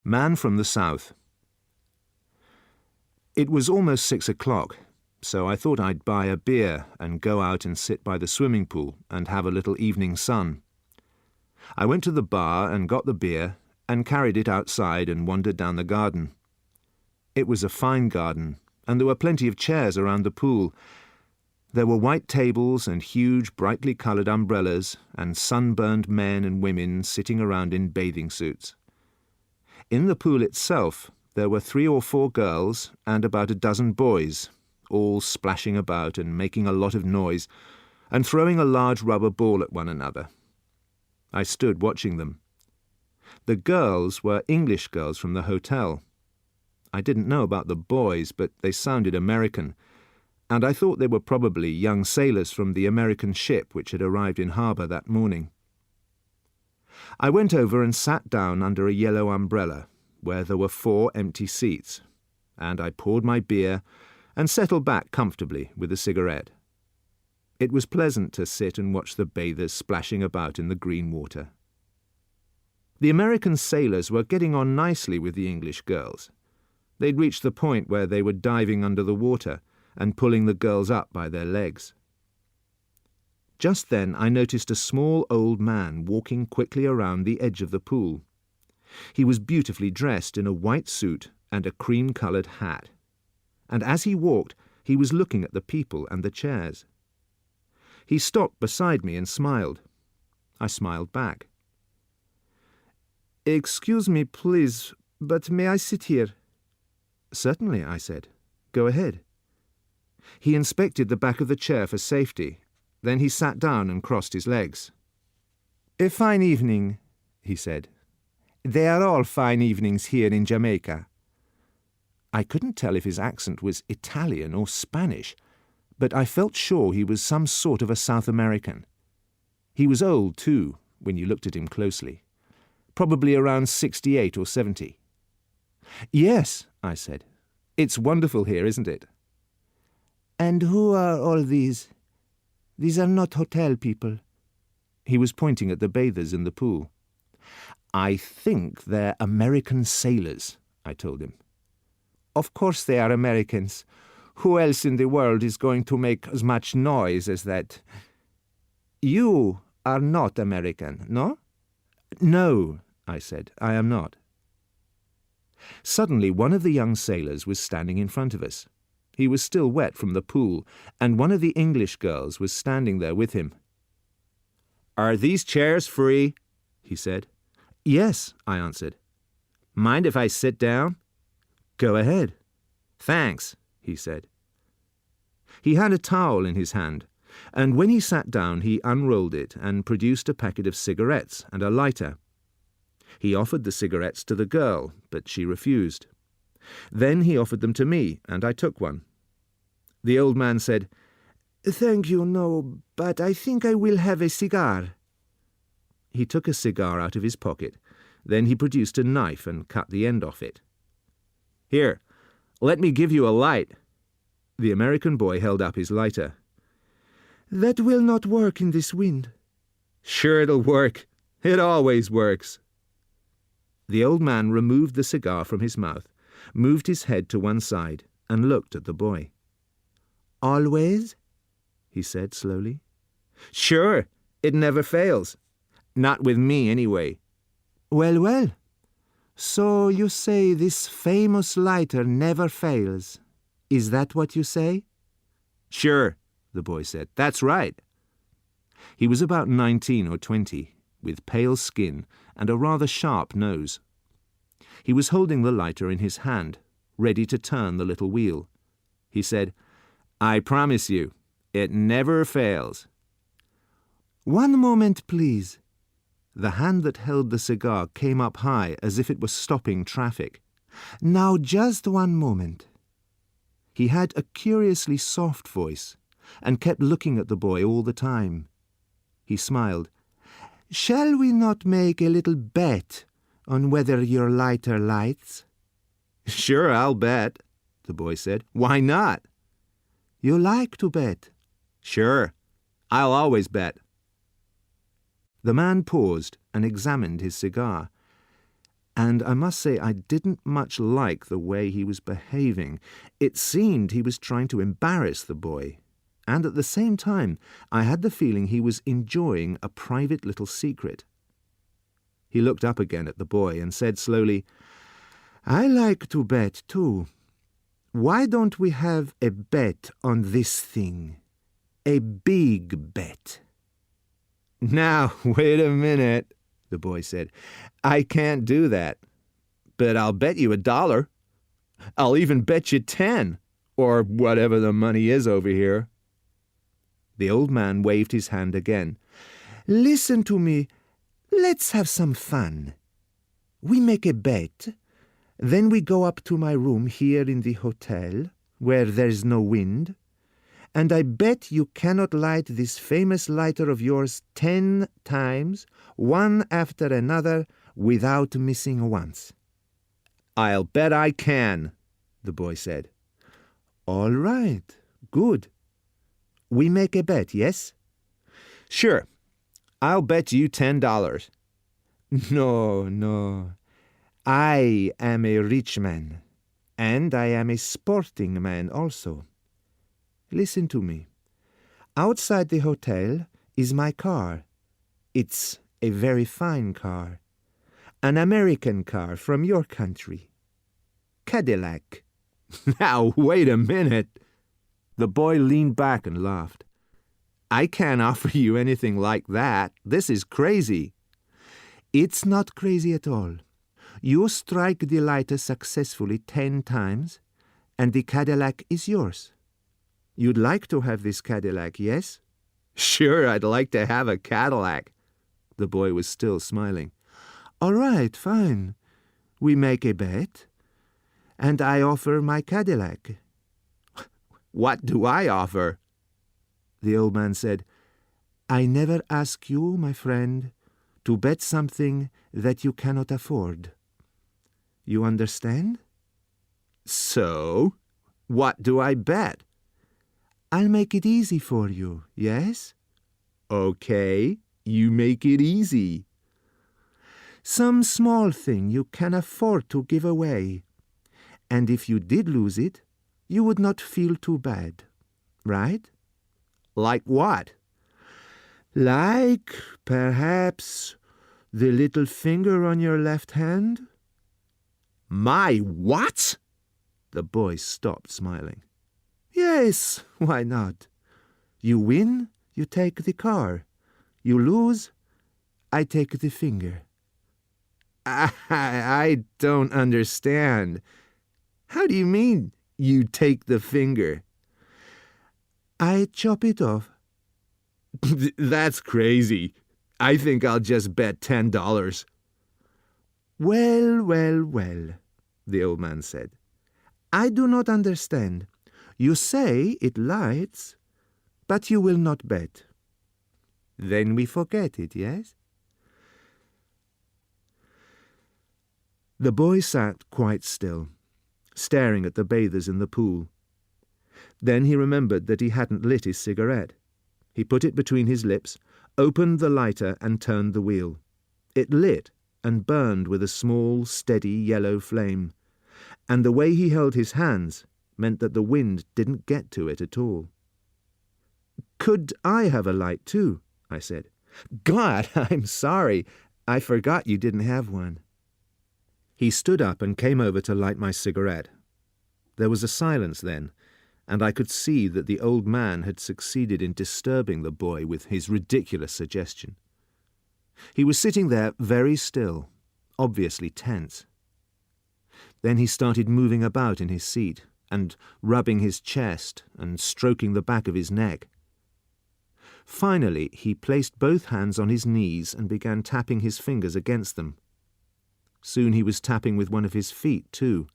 Man from the South. It was almost 6 o'clock, so I thought I'd buy a beer and go out and sit by the swimming pool and have a little evening sun. I went to the bar and got the beer and carried it outside and wandered down the garden. It was a fine garden, and there were plenty of chairs around the pool. There were white tables and huge, brightly coloured umbrellas and sunburned men and women sitting around in bathing suits. In the pool itself, there were 3 or 4 girls and about a dozen boys, all splashing about and making a lot of noise, and throwing a large rubber ball at one another. I stood watching them. The girls were English girls from the hotel. I didn't know about the boys, but they sounded American, and I thought they were probably young sailors from the American ship which had arrived in harbour that morning. I went over and sat down under a yellow umbrella, where there were 4 empty seats, and I poured my beer and settled back comfortably with a cigarette. It was pleasant to sit and watch the bathers splashing about in the green water. The American sailors were getting on nicely with the English girls. They'd reached the point where they were diving under the water and pulling the girls up by their legs. Just then I noticed a small old man walking quickly around the edge of the pool. He was beautifully dressed in a white suit and a cream-coloured hat, and as he walked he was looking at the people and the chairs. He stopped beside me and smiled. I smiled back. "Excuse me, please, but may I sit here?" "Certainly," I said. "Go ahead." He inspected the back of the chair for safety. Then he sat down and crossed his legs. "A fine evening," he said. "They are all fine evenings here in Jamaica." I couldn't tell if his accent was Italian or Spanish, but I felt sure he was some sort of a South American. He was old, too, when you looked at him closely. Probably around 68 or 70. "Yes," I said. "It's wonderful here, isn't it?" "And who are all these? These are not hotel people." He was pointing at the bathers in the pool. "I think they're American sailors," I told him. "Of course they are Americans. Who else in the world is going to make as much noise as that? You are not American, no?" "No," I said, "I am not." Suddenly one of the young sailors was standing in front of us. He was still wet from the pool, and one of the English girls was standing there with him. "Are these chairs free?" he said. "Yes," I answered. "Mind if I sit down?" "Go ahead." "Thanks," he said. He had a towel in his hand, and when he sat down he unrolled it and produced a packet of cigarettes and a lighter. He offered the cigarettes to the girl, but she refused. Then he offered them to me, and I took one. The old man said, "Thank you, no, but I think I will have a cigar." He took a cigar out of his pocket. Then he produced a knife and cut the end off it. "Here, let me give you a light." The American boy held up his lighter. "That will not work in this wind." "Sure it'll work. It always works." The old man removed the cigar from his mouth, moved his head to one side, and looked at the boy. "Always?" he said slowly. "Sure, it never fails. Not with me, anyway." "Well, well. So you say this famous lighter never fails. Is that what you say?" "Sure," the boy said. "That's right." He was about 19 or 20, with pale skin and a rather sharp nose. He was holding the lighter in his hand, ready to turn the little wheel. He said, "I promise you, it never fails." "One moment, please." The hand that held the cigar came up high as if it was stopping traffic. "Now just one moment." He had a curiously soft voice and kept looking at the boy all the time. He smiled. "Shall we not make a little bet on whether your lighter lights?" "Sure, I'll bet," the boy said. "Why not?" "You like to bet?" "Sure, I'll always bet." The man paused and examined his cigar. And I must say I didn't much like the way he was behaving. It seemed he was trying to embarrass the boy, and at the same time I had the feeling he was enjoying a private little secret. He looked up again at the boy and said slowly, "I like to bet too. Why don't we have a bet on this thing? A big bet." "Now, wait a minute," the boy said. "I can't do that. But I'll bet you $1. I'll even bet you 10, or whatever the money is over here." The old man waved his hand again. "Listen to me. Let's have some fun. We make a bet. Then we go up to my room here in the hotel, where there's no wind, and I bet you cannot light this famous lighter of yours 10 times, one after another, without missing once." "I'll bet I can," the boy said. "All right, good. We make a bet, yes?" "Sure. I'll bet you $10. No. I am a rich man, and I am a sporting man also. Listen to me. Outside the hotel is my car. It's a very fine car. An American car from your country. Cadillac." "Now, wait a minute." The boy leaned back and laughed. "I can't offer you anything like that. This is crazy." "It's not crazy at all. You strike the lighter successfully 10 times, and the Cadillac is yours. You'd like to have this Cadillac, yes?" "Sure, I'd like to have a Cadillac." The boy was still smiling. "All right, fine. We make a bet, and I offer my Cadillac." "What do I offer?" The old man said, "I never ask you, my friend, to bet something that you cannot afford. You understand?" "So, what do I bet?" "I'll make it easy for you, yes?" "Okay, you make it easy." "Some small thing you can afford to give away, and if you did lose it, you would not feel too bad, right?" "Like what?" "Like, perhaps, the little finger on your left hand." "My what?" The boy stopped smiling. "Yes, why not? You win, you take the car. You lose, I take the finger." I don't understand. How do you mean, you take the finger?" "I chop it off." "That's crazy. I think I'll just bet $10. Well, the old man said. "I do not understand. You say it lights, but you will not bet. Then we forget it, yes?" The boy sat quite still, staring at the bathers in the pool. Then he remembered that he hadn't lit his cigarette. He put it between his lips, opened the lighter and turned the wheel. It lit and burned with a small, steady yellow flame, and the way he held his hands meant that the wind didn't get to it at all. "Could I have a light too?" I said. "God, I'm sorry. I forgot you didn't have one." He stood up and came over to light my cigarette. There was a silence then, and I could see that the old man had succeeded in disturbing the boy with his ridiculous suggestion. He was sitting there very still, obviously tense. Then he started moving about in his seat and rubbing his chest and stroking the back of his neck. Finally, he placed both hands on his knees and began tapping his fingers against them. Soon he was tapping with one of his feet, too.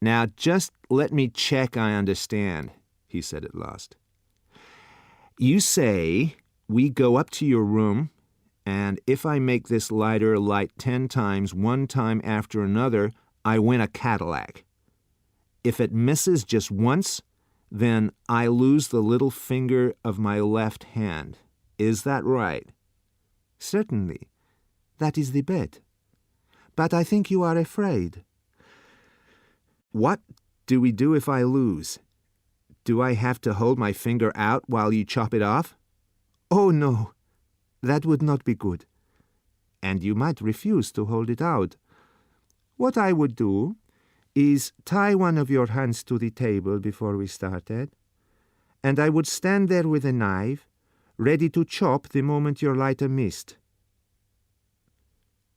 "Now just let me check I understand," he said at last. "You say we go up to your room, and if I make this lighter light 10 times, one time after another, I win a Cadillac. If it misses just once, then I lose the little finger of my left hand. Is that right?" "Certainly. That is the bet. but I think you are afraid." "What do we do if I lose? Do I have to hold my finger out while you chop it off?" "Oh, no. That would not be good. And you might refuse to hold it out. What I would do is tie one of your hands to the table before we started, and I would stand there with a knife, ready to chop the moment your lighter missed."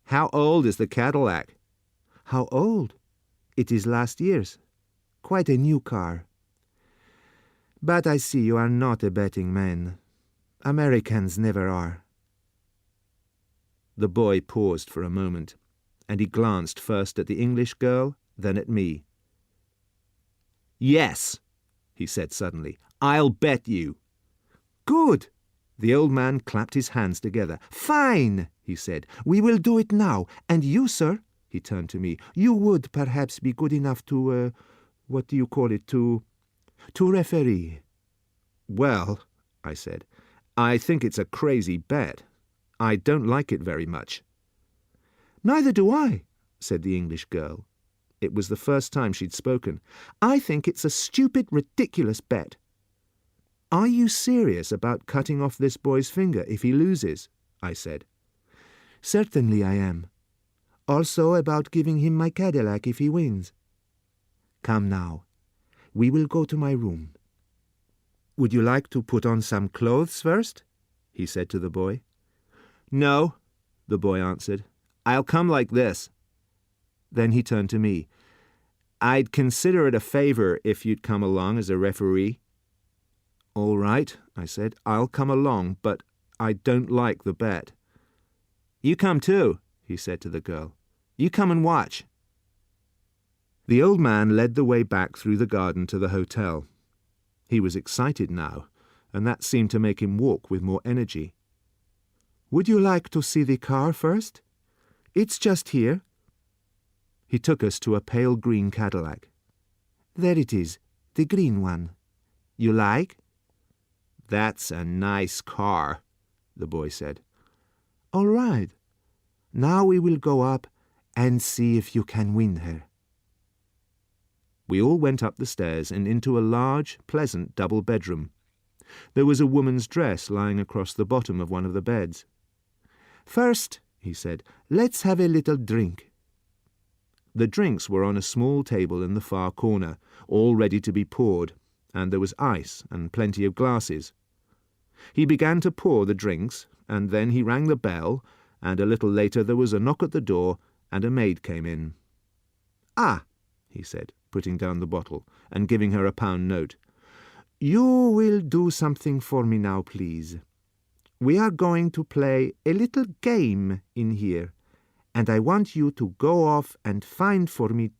"How old is the Cadillac?" "How old? It is last year's. Quite a new car. But I see you are not a betting man. Americans never are." The boy paused for a moment, and he glanced first at the English girl, then at me. "Yes," he said suddenly, "I'll bet you." "Good!" The old man clapped his hands together. "Fine!" he said. "We will do it now. And you, sir," he turned to me, "you would perhaps be good enough to, what do you call it, to referee." "Well," I said, "I think it's a crazy bet. I don't like it very much." "Neither do I," said the English girl. It was the first time she'd spoken. "I think it's a stupid, ridiculous bet." "Are you serious about cutting off this boy's finger if he loses?" I said. "Certainly I am. Also about giving him my Cadillac if he wins. Come now. We will go to my room." "Would you like to put on some clothes first?" he said to the boy. "No," the boy answered. "I'll come like this." Then he turned to me. "I'd consider it a favor if you'd come along as a referee." "All right," I said. "I'll come along, but I don't like the bet." "You come too," he said to the girl. "You come and watch." The old man led the way back through the garden to the hotel. He was excited now, and that seemed to make him walk with more energy. "Would you like to see the car first? It's just here." He took us to a pale green Cadillac. "There it is, the green one. You like?" "That's a nice car," the boy said. "All right. Now we will go up and see if you can win her." We all went up the stairs and into a large, pleasant double bedroom. There was a woman's dress lying across the bottom of one of the beds. "First," he said, "let's have a little drink." The drinks were on a small table in the far corner, all ready to be poured, and there was ice and plenty of glasses. He began to pour the drinks, and then he rang the bell, and a little later there was a knock at the door, and a maid came in. "Ah," he said, putting down the bottle and giving her a £1 note. "You will do something for me now, please. We are going to play a little game in here, and I want you to go off and find for me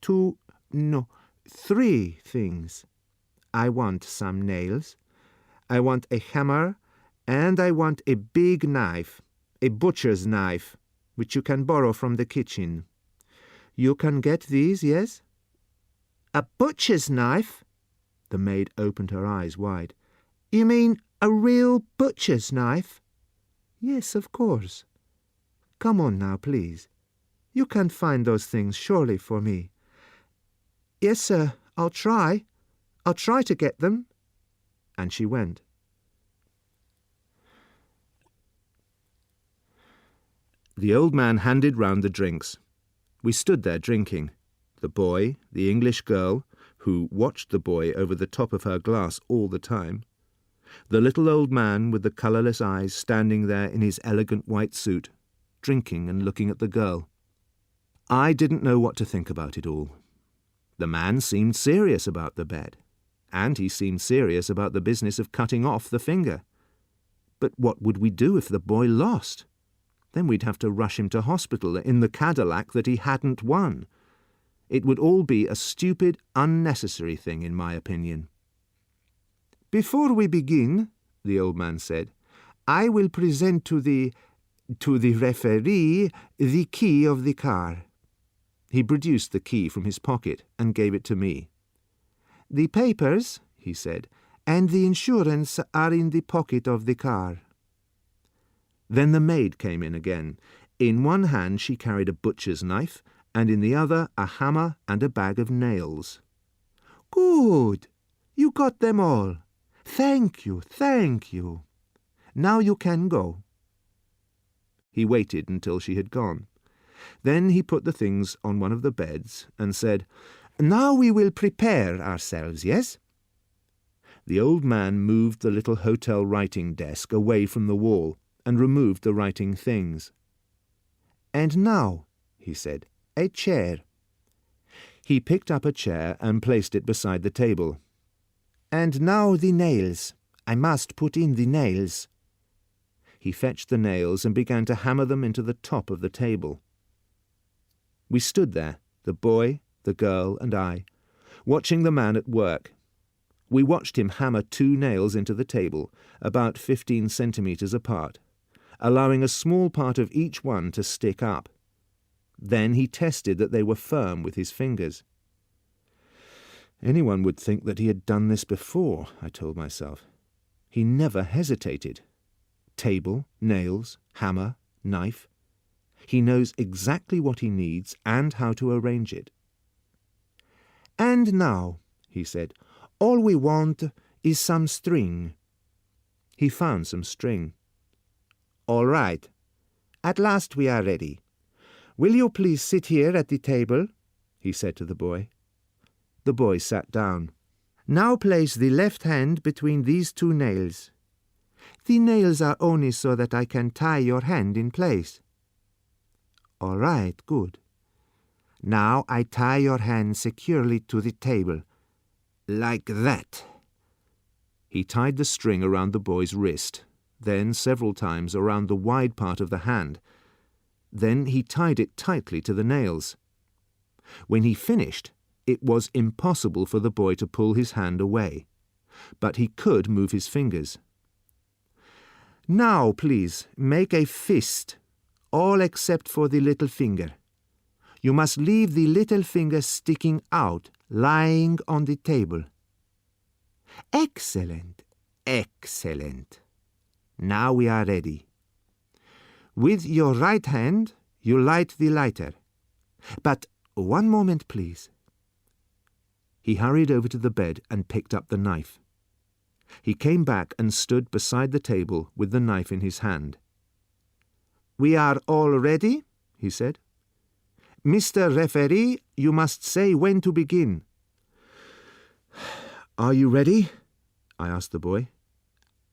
3 things. I want some nails, I want a hammer, and I want a big knife, a butcher's knife, which you can borrow from the kitchen. You can get these, yes?" "A butcher's knife?" The maid opened her eyes wide. "You mean a real butcher's knife?" "Yes, of course. Come on now, please. You can find those things surely for me." "Yes, sir, I'll try. I'll try to get them." And she went. The old man handed round the drinks. We stood there drinking. The boy, the English girl, who watched the boy over the top of her glass all the time, the little old man with the colourless eyes standing there in his elegant white suit, drinking and looking at the girl. I didn't know what to think about it all. The man seemed serious about the bet, and he seemed serious about the business of cutting off the finger. But what would we do if the boy lost? Then we'd have to rush him to hospital in the Cadillac that he hadn't won. It would all be a stupid, unnecessary thing, in my opinion. "Before we begin," the old man said, "I will present to the referee the key of the car." He produced the key from his pocket and gave it to me. "The papers," he said, "and the insurance are in the pocket of the car." Then the maid came in again. In one hand she carried a butcher's knife, and in the other a hammer and a bag of nails. "Good! You got them all. Thank you, thank you. Now you can go." He waited until she had gone. Then he put the things on one of the beds and said, "Now we will prepare ourselves, yes?" The old man moved the little hotel writing desk away from the wall and removed the writing things. "And now," he said, "a chair." He picked up a chair and placed it beside the table. "And now the nails. I must put in the nails." He fetched the nails and began to hammer them into the top of the table. We stood there, the boy, the girl, and I, watching the man at work. We watched him hammer 2 nails into the table, about 15 centimetres apart, allowing a small part of each one to stick up. Then he tested that they were firm with his fingers. Anyone would think that he had done this before, I told myself. He never hesitated. Table, nails, hammer, knife. He knows exactly what he needs and how to arrange it. "And now," he said, "all we want is some string." He found some string. "All right. At last we are ready. Will you please sit here at the table?" he said to the boy. The boy sat down. "Now place the left hand between these 2 nails. The nails are only so that I can tie your hand in place." "All right, good. Now I tie your hand securely to the table. Like that." He tied the string around the boy's wrist, then several times around the wide part of the hand. Then he tied it tightly to the nails. When he finished, it was impossible for the boy to pull his hand away, but he could move his fingers. "Now, please, make a fist, all except for the little finger. You must leave the little finger sticking out, lying on the table." "Excellent, excellent. Now we are ready. With your right hand, you light the lighter. But one moment, please." He hurried over to the bed and picked up the knife. He came back and stood beside the table with the knife in his hand. "We are all ready," he said. "Mr. Referee, you must say when to begin." "Are you ready?" I asked the boy.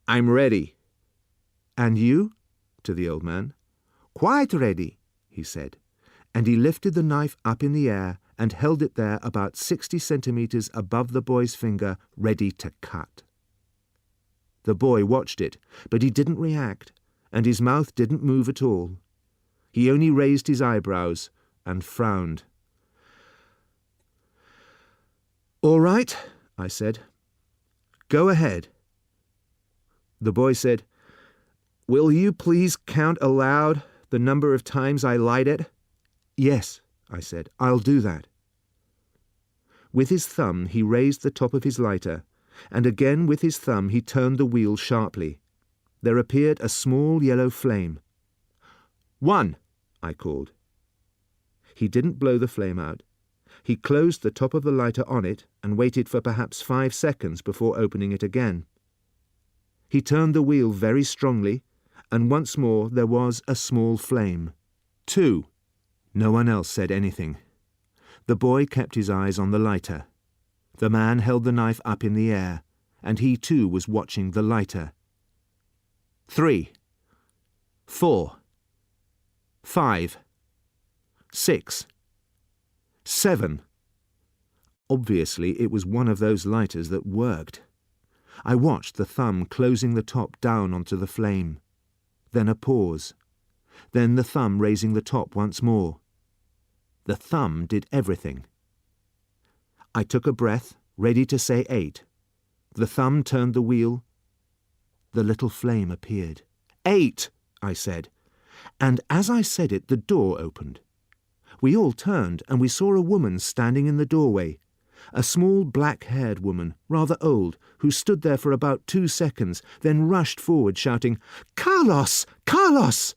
"I'm ready." "And you?" to the old man. "Quite ready," he said, and he lifted the knife up in the air and held it there about 60 centimetres above the boy's finger, ready to cut. The boy watched it, but he didn't react, and his mouth didn't move at all. He only raised his eyebrows and frowned. "All right," I said. "Go ahead." The boy said, "Will you please count aloud the number of times I light it?" "Yes," I said, "I'll do that." With his thumb he raised the top of his lighter, and again with his thumb he turned the wheel sharply. There appeared a small yellow flame. "1," I called. He didn't blow the flame out. He closed the top of the lighter on it and waited for perhaps 5 seconds before opening it again. He turned the wheel very strongly, and once more there was a small flame. 2. No one else said anything. The boy kept his eyes on the lighter. The man held the knife up in the air, and he too was watching the lighter. 3. 4. 5. 6. 7. Obviously it was one of those lighters that worked. I watched the thumb closing the top down onto the flame. Then a pause. Then the thumb raising the top once more. The thumb did everything. I took a breath, ready to say 8. The thumb turned the wheel. The little flame appeared. 8, I said. And as I said it, the door opened. We all turned, and we saw a woman standing in the doorway. A small black-haired woman, rather old, who stood there for about 2 seconds, then rushed forward shouting, "Carlos! Carlos!"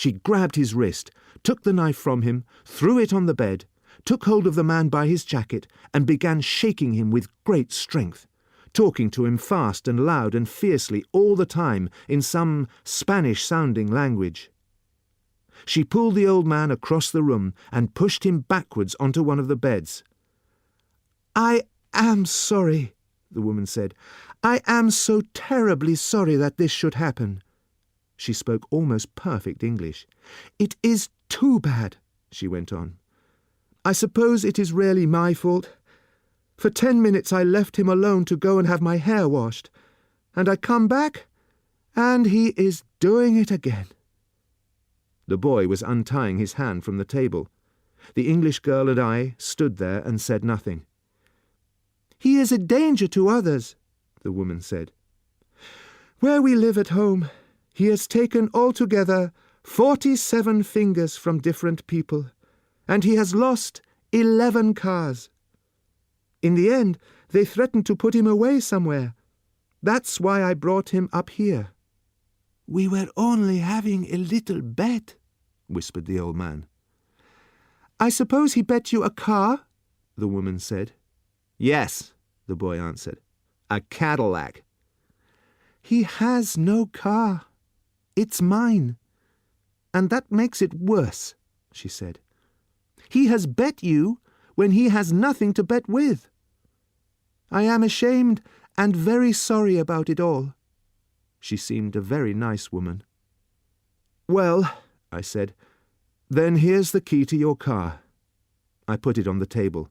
She grabbed his wrist, took the knife from him, threw it on the bed, took hold of the man by his jacket, and began shaking him with great strength, talking to him fast and loud and fiercely all the time in some Spanish-sounding language. She pulled the old man across the room and pushed him backwards onto one of the beds. "I am sorry," the woman said. "I am so terribly sorry that this should happen." She spoke almost perfect English. "It is too bad," she went on. "I suppose it is really my fault. For 10 minutes I left him alone to go and have my hair washed, and I come back, and he is doing it again." The boy was untying his hand from the table. The English girl and I stood there and said nothing. "He is a danger to others," the woman said. "Where we live at home, he has taken altogether 47 fingers from different people, and he has lost 11 cars. In the end, they threatened to put him away somewhere. That's why I brought him up here." "We were only having a little bet," whispered the old man. "I suppose he bet you a car?" the woman said. "Yes," the boy answered. "A Cadillac." "He has no car. It's mine. And that makes it worse," she said. "He has bet you when he has nothing to bet with. I am ashamed and very sorry about it all." She seemed a very nice woman. "Well," I said, "then here's the key to your car." I put it on the table.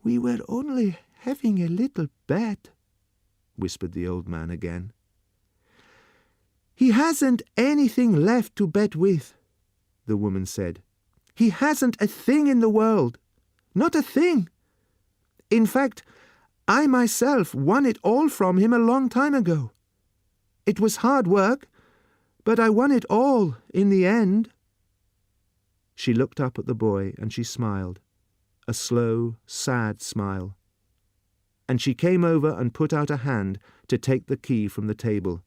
"We were only having a little bet," whispered the old man again. "He hasn't anything left to bet with," the woman said. "He hasn't a thing in the world. Not a thing. In fact, I myself won it all from him a long time ago. It was hard work, but I won it all in the end." She looked up at the boy and she smiled, a slow, sad smile. And she came over and put out a hand to take the key from the table.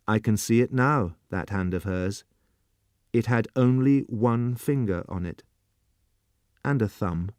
I can see it now, that hand of hers. It had only one finger on it, and a thumb.